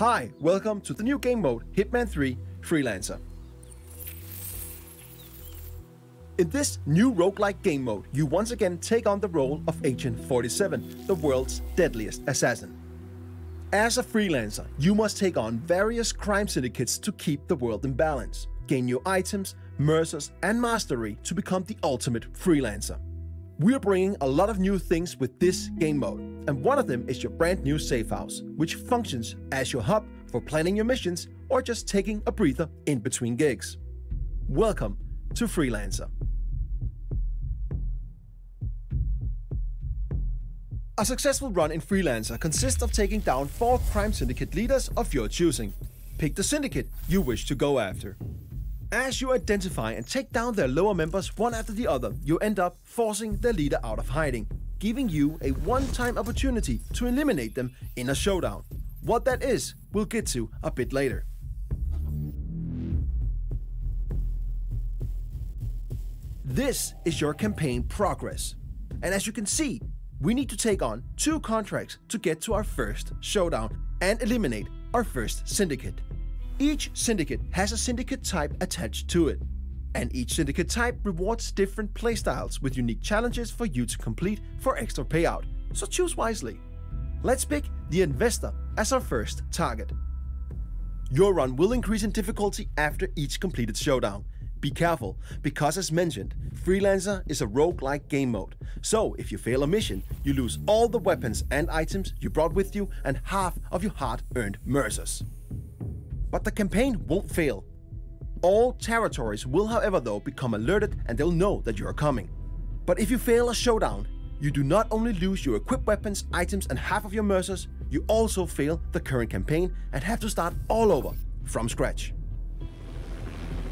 Hi, welcome to the new game mode Hitman 3 Freelancer. In this new roguelike game mode, you once again take on the role of Agent 47, the world's deadliest assassin. As a freelancer, you must take on various crime syndicates to keep the world in balance, gain new items, mercers, and mastery to become the ultimate freelancer. We are bringing a lot of new things with this game mode, and one of them is your brand new safe house, which functions as your hub for planning your missions or just taking a breather in between gigs. Welcome to Freelancer. A successful run in Freelancer consists of taking down 4 crime syndicate leaders of your choosing. Pick the syndicate you wish to go after. As you identify and take down their lower members one after the other, you end up forcing their leader out of hiding, giving you a one-time opportunity to eliminate them in a showdown. What that is, we'll get to a bit later. This is your campaign progress. And as you can see, we need to take on 2 contracts to get to our first showdown and eliminate our first syndicate. Each syndicate has a syndicate type attached to it, and each syndicate type rewards different playstyles with unique challenges for you to complete for extra payout, so choose wisely. Let's pick the investor as our first target. Your run will increase in difficulty after each completed showdown. Be careful, because as mentioned, Freelancer is a roguelike game mode, so if you fail a mission, you lose all the weapons and items you brought with you and half of your hard-earned mercers. But the campaign won't fail. All territories will however though become alerted and they'll know that you are coming. But if you fail a showdown, you do not only lose your equipped weapons, items and half of your mercers, you also fail the current campaign and have to start all over from scratch.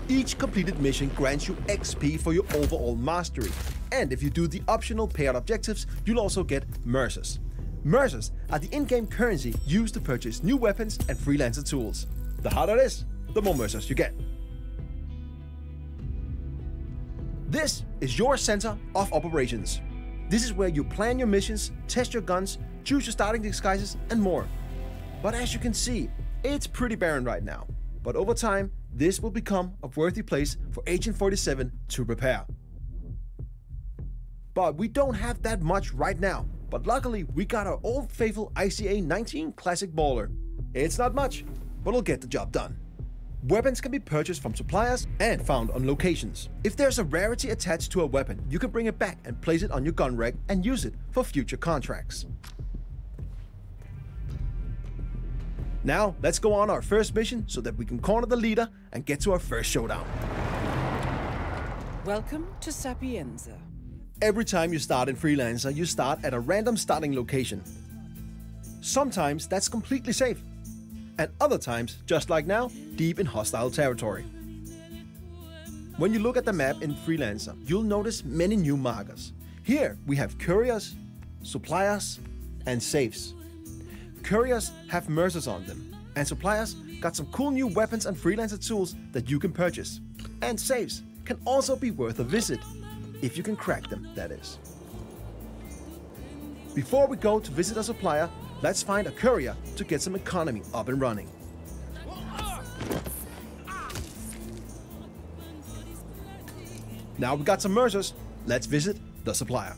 Each completed mission grants you XP for your overall mastery, and if you do the optional payout objectives, you'll also get mercers. Mercers are the in-game currency used to purchase new weapons and freelancer tools. The harder it is, the more mercers you get. This is your center of operations. This is where you plan your missions, test your guns, choose your starting disguises, and more. But as you can see, it's pretty barren right now. But over time, this will become a worthy place for Agent 47 to prepare. But we don't have that much right now. But luckily, we got our old faithful ICA 19 Classic Baller. It's not much, but it'll get the job done. Weapons can be purchased from suppliers and found on locations. If there's a rarity attached to a weapon, you can bring it back and place it on your gun rack and use it for future contracts. Now, let's go on our first mission so that we can corner the leader and get to our first showdown. Welcome to Sapienza. Every time you start in Freelancer, you start at a random starting location. Sometimes that's completely safe, and other times, just like now, deep in hostile territory. When you look at the map in Freelancer, you'll notice many new markers. Here we have couriers, suppliers, and safes. Couriers have mercers on them, and suppliers got some cool new weapons and freelancer tools that you can purchase. And safes can also be worth a visit, if you can crack them, that is. Before we go to visit a supplier, let's find a courier to get some economy up and running. Now we got some mercers, let's visit the supplier.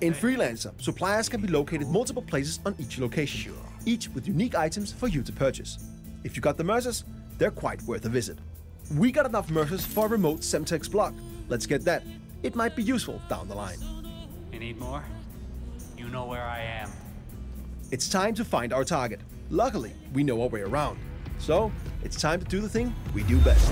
In Freelancer, suppliers can be located multiple places on each location, each with unique items for you to purchase. If you got the mercers, they're quite worth a visit. We got enough mercers for a remote Semtex block. Let's get that. It might be useful down the line. You need more? You know where I am. It's time to find our target. Luckily, we know our way around. So, it's time to do the thing we do best.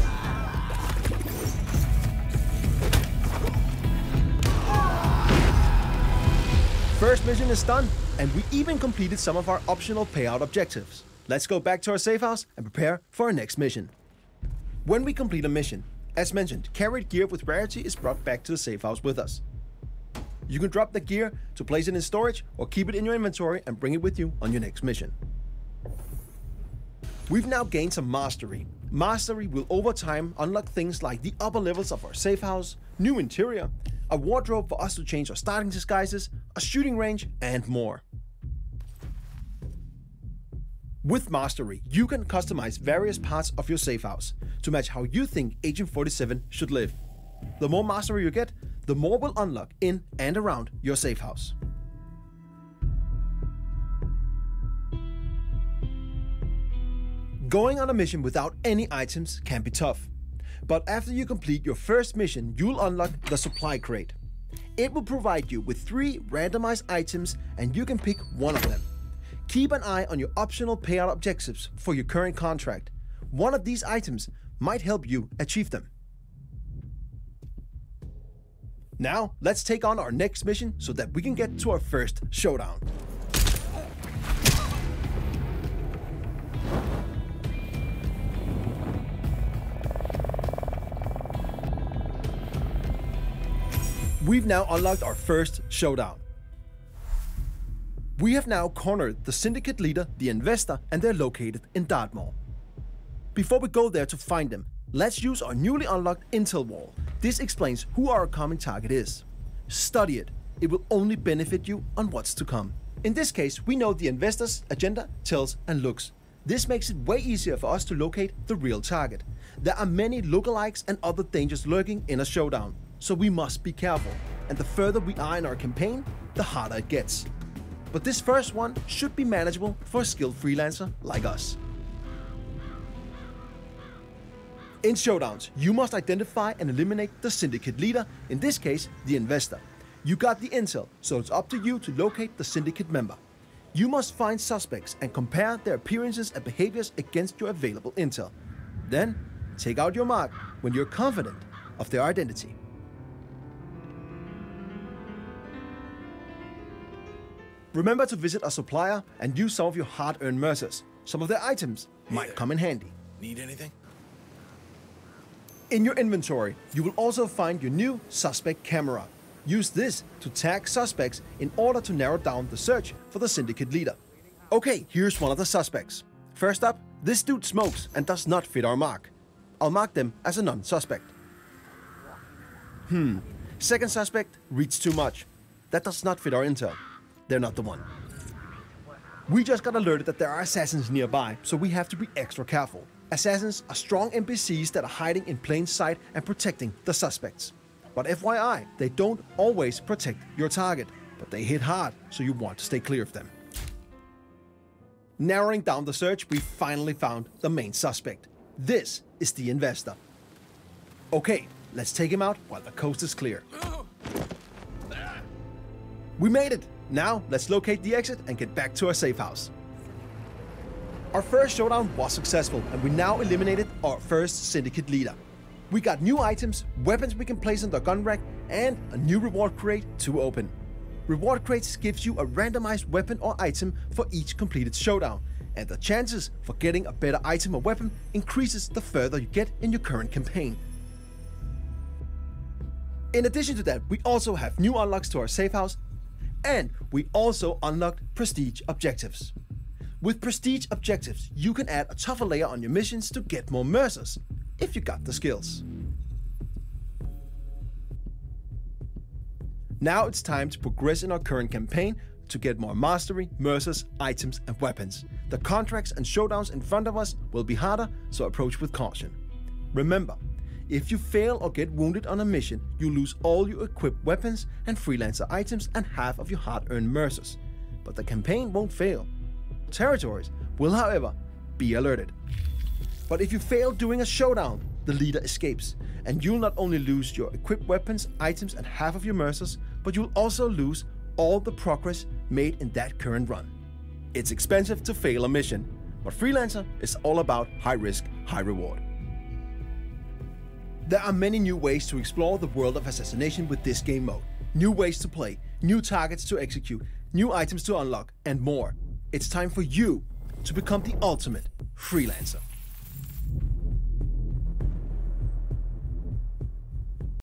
First mission is done, and we even completed some of our optional payout objectives. Let's go back to our safe house and prepare for our next mission. When we complete a mission, as mentioned, carried gear with rarity is brought back to the safe house with us. You can drop the gear to place it in storage or keep it in your inventory and bring it with you on your next mission. We've now gained some mastery. Mastery will over time unlock things like the upper levels of our safe house, new interior, a wardrobe for us to change our starting disguises, a shooting range, and more. With Mastery, you can customize various parts of your safe house to match how you think Agent 47 should live. The more mastery you get, the more will unlock in and around your safe house. Going on a mission without any items can be tough. But after you complete your first mission, you'll unlock the supply crate. It will provide you with 3 randomized items and you can pick one of them. Keep an eye on your optional payout objectives for your current contract. One of these items might help you achieve them. Now, let's take on our next mission so that we can get to our first showdown. We've now unlocked our first showdown. We have now cornered the syndicate leader, the investor, and they're located in Dartmoor. Before we go there to find them, let's use our newly unlocked intel wall. This explains who our common target is. Study it. It will only benefit you on what's to come. In this case, we know the investor's agenda, tells, and looks. This makes it way easier for us to locate the real target. There are many lookalikes and other dangers lurking in a showdown, so we must be careful. And the further we are in our campaign, the harder it gets. But this first one should be manageable for a skilled freelancer like us. In showdowns, you must identify and eliminate the syndicate leader, in this case, the investor. You got the intel, so it's up to you to locate the syndicate member. You must find suspects and compare their appearances and behaviors against your available intel. Then, take out your mark when you're confident of their identity. Remember to visit a supplier and use some of your hard-earned mercers. Some of their items might come in handy. Need anything? In your inventory, you will also find your new suspect camera. Use this to tag suspects in order to narrow down the search for the syndicate leader. Okay, here's one of the suspects. First up, this dude smokes and does not fit our mark. I'll mark them as a non-suspect. Second suspect reads too much. That does not fit our intel. They're not the one. We just got alerted that there are assassins nearby, so we have to be extra careful. Assassins are strong NPCs that are hiding in plain sight and protecting the suspects. But FYI, they don't always protect your target, but they hit hard, so you want to stay clear of them. Narrowing down the search, we finally found the main suspect. This is the investor. Okay, let's take him out while the coast is clear. We made it! Now, let's locate the exit and get back to our safe house. Our first showdown was successful, and we now eliminated our first syndicate leader. We got new items, weapons we can place on the gun rack, and a new reward crate to open. Reward crates gives you a randomized weapon or item for each completed showdown, and the chances for getting a better item or weapon increases the further you get in your current campaign. In addition to that, we also have new unlocks to our safe house, and we also unlocked prestige objectives. With prestige objectives, you can add a tougher layer on your missions to get more mercers, if you got the skills. Now it's time to progress in our current campaign to get more mastery, mercers, items, and weapons. The contracts and showdowns in front of us will be harder, so approach with caution. Remember, if you fail or get wounded on a mission, you lose all your equipped weapons and freelancer items and half of your hard-earned mercers. But the campaign won't fail. Territories will, however, be alerted. But if you fail during a showdown, the leader escapes, and you'll not only lose your equipped weapons, items, and half of your mercers, but you'll also lose all the progress made in that current run. It's expensive to fail a mission, but Freelancer is all about high risk, high reward. There are many new ways to explore the world of assassination with this game mode. New ways to play, new targets to execute, new items to unlock, and more. It's time for you to become the ultimate Freelancer.